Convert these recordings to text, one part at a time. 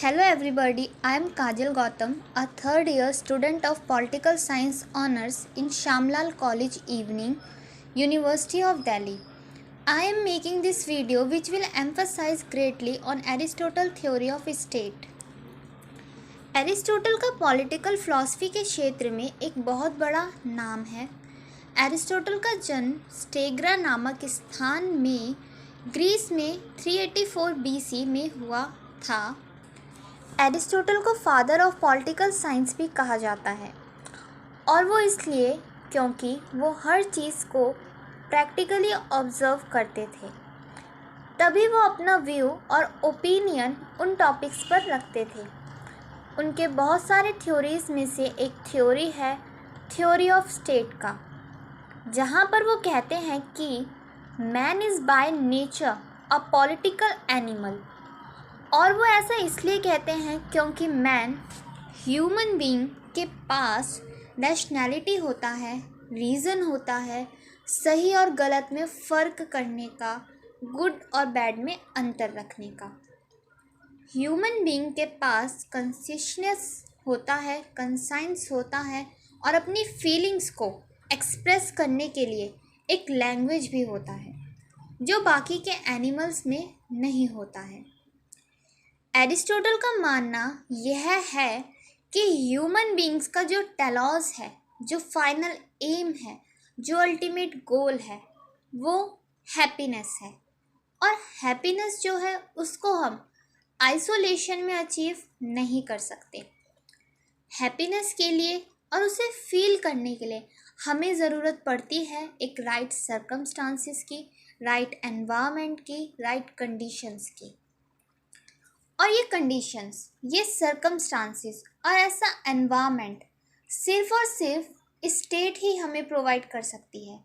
Hello everybody, I am Kajal Gautam, a third year student of Political Science Honours in Shamlal College Evening, University of Delhi. I am making this video which will emphasize greatly on Aristotle theory of state. Aristotle का political philosophy के क्षेत्र में एक बहुत बड़ा नाम है। Aristotle का जन्म स्टेग्रा नामक स्थान में ग्रीस में 384 BC में हुआ था। एरिस्टोटल को फादर ऑफ पॉलिटिकल साइंस भी कहा जाता है और वो इसलिए क्योंकि वो हर चीज़ को प्रैक्टिकली ऑब्जर्व करते थे, तभी वो अपना व्यू और ओपिनियन उन टॉपिक्स पर रखते थे। उनके बहुत सारे थ्योरीज में से एक थ्योरी है थ्योरी ऑफ स्टेट का, जहाँ पर वो कहते हैं कि man is by nature a political animal. और वो ऐसा इसलिए कहते हैं क्योंकि मैन ह्यूमन बीइंग के पास रैशनैलिटी होता है, रीज़न होता है, सही और गलत में फ़र्क करने का, गुड और बैड में अंतर रखने का। ह्यूमन बीइंग के पास कॉन्शियसनेस होता है, कंसाइंस होता है और अपनी फीलिंग्स को एक्सप्रेस करने के लिए एक लैंग्वेज भी होता है, जो बाकी के एनिमल्स में नहीं होता है। एरिस्टोटल का मानना यह है कि ह्यूमन बीइंग्स का जो टेलॉस है, जो फाइनल एम है, जो अल्टीमेट गोल है, वो हैप्पीनेस है। और हैप्पीनेस जो है उसको हम आइसोलेशन में अचीव नहीं कर सकते। हैप्पीनेस के लिए और उसे फील करने के लिए हमें ज़रूरत पड़ती है एक राइट सर्कमस्टांसिस की, राइट एनवायरनमेंट की, राइट कंडीशंस की। और ये कंडीशंस, ये सर्कमस्टांसिस और ऐसा एनवायरनमेंट सिर्फ़ और सिर्फ स्टेट ही हमें प्रोवाइड कर सकती है।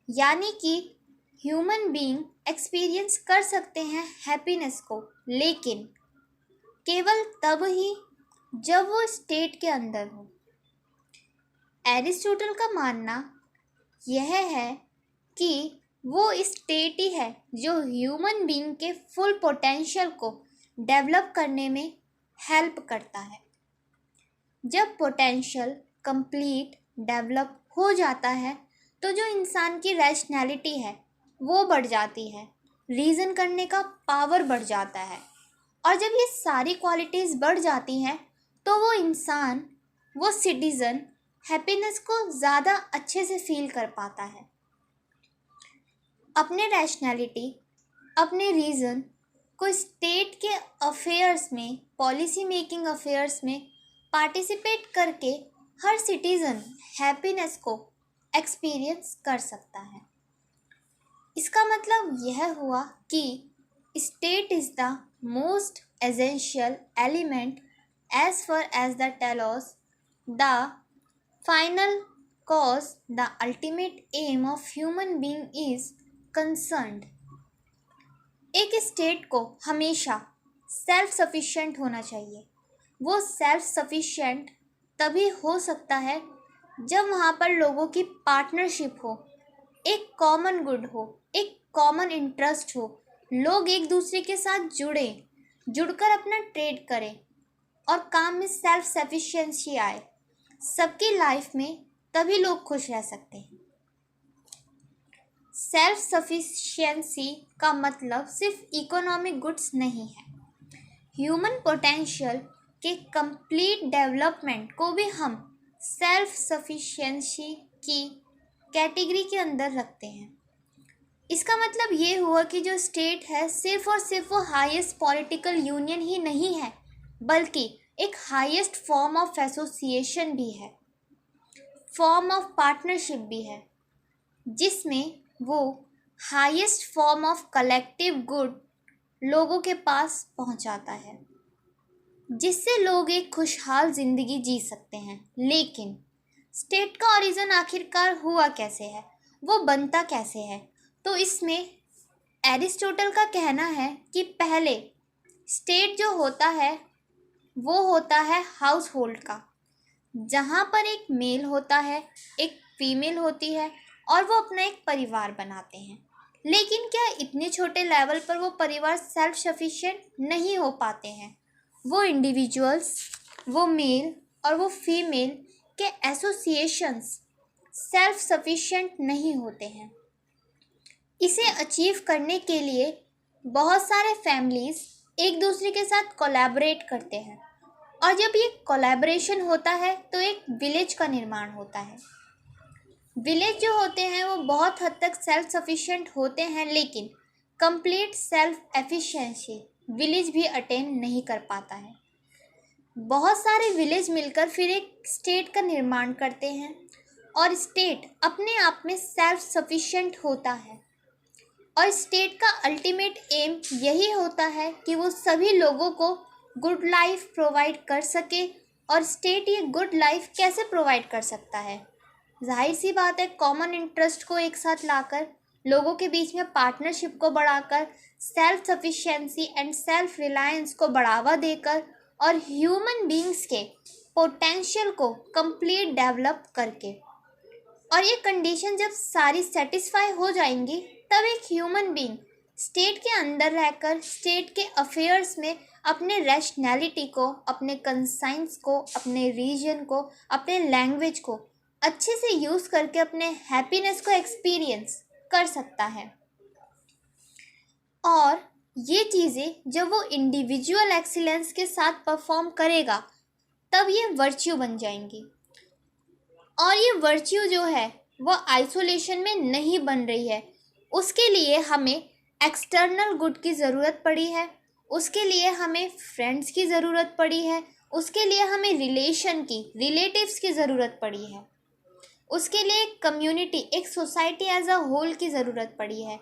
यानी कि ह्यूमन बीइंग एक्सपीरियंस कर सकते हैं हैप्पीनेस को, लेकिन केवल तब ही जब वो स्टेट के अंदर हो। एरिस्टोटल का मानना यह है कि वो स्टेट ही है जो ह्यूमन बीइंग के फुल पोटेंशियल को डेवलप करने में हेल्प करता है। जब पोटेंशियल कंप्लीट डेवलप हो जाता है तो जो इंसान की रैशनैलिटी है वो बढ़ जाती है, रीज़न करने का पावर बढ़ जाता है। और जब ये सारी क्वालिटीज़ बढ़ जाती हैं तो वो इंसान, वो सिटीज़न हैप्पीनेस को ज़्यादा अच्छे से फील कर पाता है। अपने रैशनैलिटी, अपने रीज़न को स्टेट के अफेयर्स में, पॉलिसी मेकिंग अफेयर्स में पार्टिसिपेट करके हर सिटीज़न हैप्पीनेस को एक्सपीरियंस कर सकता है। इसका मतलब यह हुआ कि state is the most essential element as far as the telos, the final cause, the ultimate aim of human being is concerned. एक स्टेट को हमेशा सेल्फ सफिशिएंट होना चाहिए। वो सेल्फ सफिशिएंट तभी हो सकता है जब वहाँ पर लोगों की पार्टनरशिप हो, एक कॉमन गुड हो, एक कॉमन इंटरेस्ट हो, लोग एक दूसरे के साथ जुड़कर अपना ट्रेड करें और काम में सेल्फ सफिशिएंसी आए। सबकी लाइफ में तभी लोग खुश रह सकते हैं। सेल्फ सफिशिएंसी का मतलब सिर्फ इकोनॉमिक गुड्स नहीं है। ह्यूमन पोटेंशियल के कंप्लीट डेवलपमेंट को भी हम सेल्फ सफिशिएंसी की कैटेगरी के अंदर रखते हैं। इसका मतलब ये हुआ कि जो स्टेट है सिर्फ और सिर्फ वो हाईएस्ट पॉलिटिकल यूनियन ही नहीं है, बल्कि एक हाईएस्ट फॉर्म ऑफ एसोसिएशन भी है, फॉर्म ऑफ पार्टनरशिप भी है, जिसमें वो highest form of collective good लोगों के पास पहुंचाता है, जिससे लोग एक खुशहाल ज़िंदगी जी सकते हैं। लेकिन स्टेट का ओरिजिन आखिरकार हुआ कैसे है, वो बनता कैसे है? तो इसमें एरिस्टोटल का कहना है कि पहले स्टेट जो होता है वो होता है हाउस होल्ड का, जहाँ पर एक मेल होता है, एक फीमेल होती है और वो अपना एक परिवार बनाते हैं। लेकिन क्या इतने छोटे लेवल पर वो परिवार सेल्फ सफिशिएंट नहीं हो पाते हैं? वो इंडिविजुअल्स, वो मेल और वो फीमेल के एसोसिएशंस सेल्फ सफिशिएंट नहीं होते हैं। इसे अचीव करने के लिए बहुत सारे फैमिलीज एक दूसरे के साथ कोलैबोरेट करते हैं, और जब ये कोलैबोरेशन होता है तो एक विलेज का निर्माण होता है। विलेज जो होते हैं वो बहुत हद तक सेल्फ सफिशिएंट होते हैं, लेकिन कंप्लीट सेल्फ एफिशिएंसी विलेज भी अटेन नहीं कर पाता है। बहुत सारे विलेज मिलकर फिर एक स्टेट का निर्माण करते हैं, और स्टेट अपने आप में सेल्फ सफिशिएंट होता है। और स्टेट का अल्टीमेट एम यही होता है कि वो सभी लोगों को गुड लाइफ प्रोवाइड कर सके। और स्टेट ये गुड लाइफ कैसे प्रोवाइड कर सकता है? जाहिर सी बात है, कॉमन इंटरेस्ट को एक साथ लाकर, लोगों के बीच में पार्टनरशिप को बढ़ाकर, self sufficiency and self reliance को बढ़ावा देकर, और ह्यूमन बीइंग्स के पोटेंशियल को कंप्लीट डेवलप करके। और ये कंडीशन जब सारी सेटिस्फाई हो जाएंगी, तब एक ह्यूमन बीइंग स्टेट के अंदर रहकर स्टेट के अफेयर्स में अपने रैशनैलिटी को, अपने कंसाइंस को, अपने रीजन को, अपने लैंग्वेज को अच्छे से यूज़ करके अपने हैप्पीनेस को एक्सपीरियंस कर सकता है। और ये चीज़ें जब वो इंडिविजुअल एक्सीलेंस के साथ परफॉर्म करेगा, तब ये वर्च्यू बन जाएंगी। और ये वर्च्यू जो है वो आइसोलेशन में नहीं बन रही है। उसके लिए हमें एक्सटर्नल गुड की ज़रूरत पड़ी है, उसके लिए हमें फ्रेंड्स की ज़रूरत पड़ी है, उसके लिए हमें रिलेशन की, रिलेटिव्स की ज़रूरत पड़ी है, उसके लिए एक कम्युनिटी, एक सोसाइटी एज अ होल की ज़रूरत पड़ी है।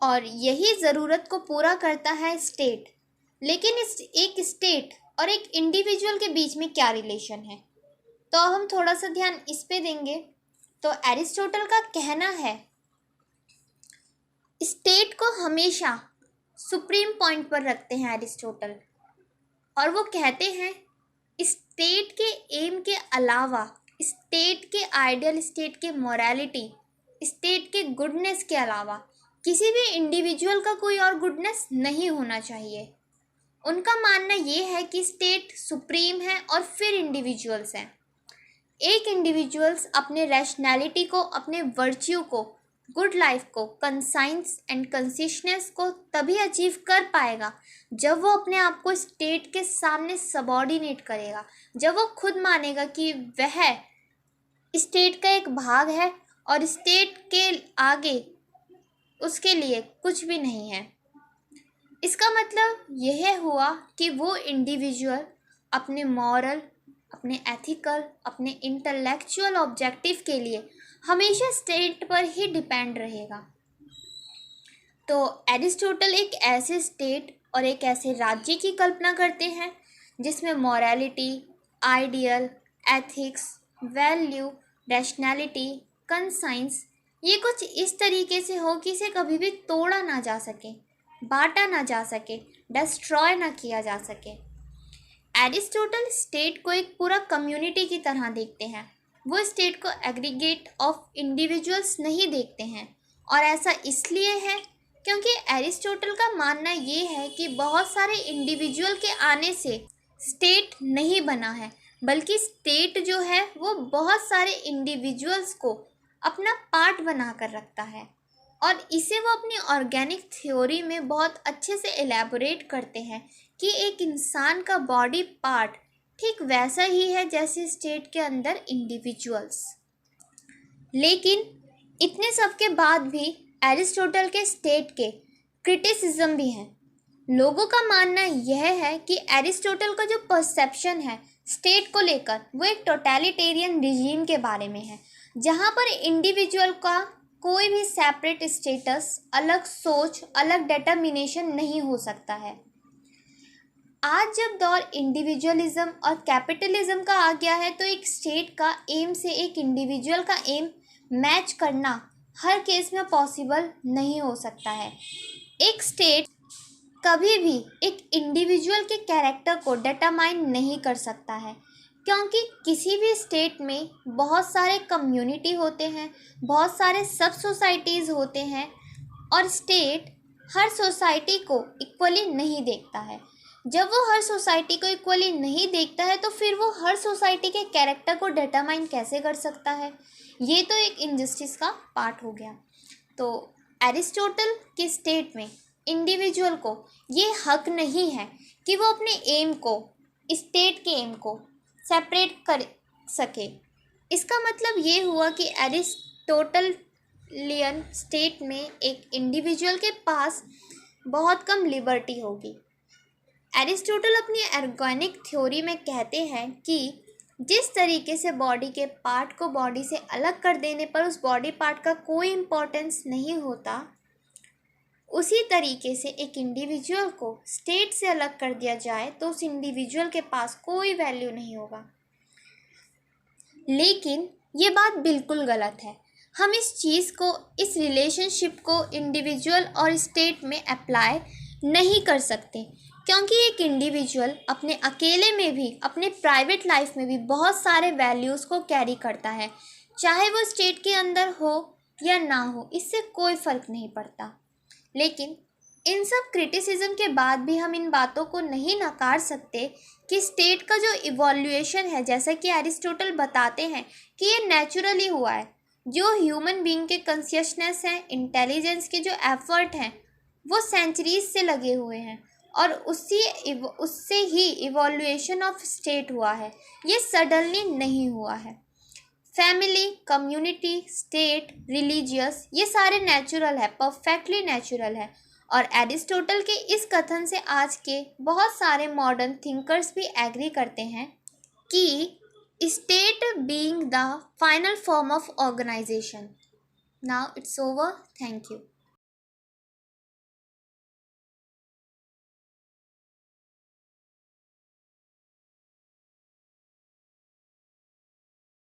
और यही ज़रूरत को पूरा करता है स्टेट। लेकिन इस एक स्टेट और एक इंडिविजुअल के बीच में क्या रिलेशन है, तो हम थोड़ा सा ध्यान इस पे देंगे। तो एरिस्टोटल का कहना है, स्टेट को हमेशा सुप्रीम पॉइंट पर रखते हैं एरिस्टोटल, और वो कहते हैं स्टेट के एम के अलावा, स्टेट के आइडियल, स्टेट के मोरालिटी, स्टेट के गुडनेस के अलावा किसी भी इंडिविजुअल का कोई और गुडनेस नहीं होना चाहिए। उनका मानना ये है कि स्टेट सुप्रीम है और फिर इंडिविजुअल्स हैं। एक इंडिविजुअल्स अपने रैशनैलिटी को, अपने वर्च्यू को, गुड लाइफ को, कंसाइंस एंड कंसिशनेस को तभी अचीव कर पाएगा जब वो अपने आप को स्टेट के सामने सबऑर्डिनेट करेगा, जब वो खुद मानेगा कि वह स्टेट का एक भाग है और स्टेट के आगे उसके लिए कुछ भी नहीं है। इसका मतलब यह हुआ कि वो इंडिविजुअल अपने मॉरल, अपने एथिकल, अपने इंटेलेक्चुअल ऑब्जेक्टिव के लिए हमेशा स्टेट पर ही डिपेंड रहेगा। तो एरिस्टोटल एक ऐसे स्टेट और एक ऐसे राज्य की कल्पना करते हैं जिसमें morality, ideal, ethics, value, rationality, conscience ये कुछ इस तरीके से हो कि इसे कभी भी तोड़ा ना जा सके, बांटा ना जा सके, डिस्ट्रॉय ना किया जा सके। एरिस्टोटल स्टेट को एक पूरा कम्युनिटी की तरह देखते हैं। वो स्टेट को एग्रीगेट ऑफ इंडिविजुअल्स नहीं देखते हैं, और ऐसा इसलिए है क्योंकि एरिस्टोटल का मानना ये है कि बहुत सारे इंडिविजुअल के आने से स्टेट नहीं बना है, बल्कि स्टेट जो है वो बहुत सारे इंडिविजुअल्स को अपना पार्ट बना कर रखता है। और इसे वो अपनी ऑर्गेनिक थ्योरी में बहुत अच्छे से एलैबोरेट करते हैं कि एक इंसान का बॉडी पार्ट ठीक वैसा ही है जैसे स्टेट के अंदर इंडिविजुअल्स। लेकिन इतने सब के बाद भी एरिस्टोटल के स्टेट के क्रिटिसिज्म भी हैं। लोगों का मानना यह है कि एरिस्टोटल का जो परसेप्शन है स्टेट को लेकर वो एक टोटलिटेरियन रिजीम के बारे में है, जहाँ पर इंडिविजुअल का कोई भी सेपरेट स्टेटस, अलग सोच, अलग डिटर्मिनेशन नहीं हो सकता है। आज जब दौर इंडिविजुअलिज्म और कैपिटलिज्म का आ गया है, तो एक स्टेट का एम से एक इंडिविजुअल का एम मैच करना हर केस में पॉसिबल नहीं हो सकता है। एक स्टेट कभी भी एक इंडिविजुअल के कैरेक्टर को डिटरमाइन नहीं कर सकता है, क्योंकि किसी भी स्टेट में बहुत सारे कम्युनिटी होते हैं, बहुत सारे सब सोसाइटीज़ होते हैं, और स्टेट हर सोसाइटी को इक्वली नहीं देखता है। जब वो हर सोसाइटी को इक्वली नहीं देखता है तो फिर वो हर सोसाइटी के कैरेक्टर को डिटरमाइन कैसे कर सकता है? ये तो एक इनजस्टिस का पार्ट हो गया। तो एरिस्टोटल के स्टेट में इंडिविजुअल को ये हक नहीं है कि वो अपने एम को, स्टेट के एम को सेपरेट कर सके। इसका मतलब ये हुआ कि एरिस्टोटलियन स्टेट में एक इंडिविजुअल के पास बहुत कम लिबर्टी होगी। एरिस्टोटल अपनी ऑर्गेनिक थ्योरी में कहते हैं कि जिस तरीके से बॉडी के पार्ट को बॉडी से अलग कर देने पर उस बॉडी पार्ट का कोई इम्पोर्टेंस नहीं होता, उसी तरीके से एक इंडिविजुअल को स्टेट से अलग कर दिया जाए तो उस इंडिविजुअल के पास कोई वैल्यू नहीं होगा। लेकिन ये बात बिल्कुल गलत है। हम इस चीज़ को, इस रिलेशनशिप को इंडिविजुअल और स्टेट में अप्लाई नहीं कर सकते, क्योंकि एक इंडिविजुअल अपने अकेले में भी, अपने प्राइवेट लाइफ में भी बहुत सारे वैल्यूज़ को कैरी करता है, चाहे वो स्टेट के अंदर हो या ना हो, इससे कोई फ़र्क नहीं पड़ता। लेकिन इन सब क्रिटिसिज्म के बाद भी हम इन बातों को नहीं नकार सकते कि स्टेट का जो इवोल्यूशन है, जैसा कि एरिस्टोटल बताते हैं कि ये नेचुरली हुआ है। जो ह्यूमन बीइंग के कॉन्शियसनेस हैं, इंटेलिजेंस के जो एफर्ट हैं, वो सेंचुरीज से लगे हुए हैं और उससे ही इवोल्यूशन ऑफ स्टेट हुआ है। ये सडनली नहीं हुआ है। फैमिली, कम्युनिटी, स्टेट, रिलीजियस, ये सारे नेचुरल है, परफेक्टली नेचुरल है। और एरिस्टोटल के इस कथन से आज के बहुत सारे मॉडर्न थिंकर्स भी एग्री करते हैं कि state being the final form of organisation. Now it's over. Thank you.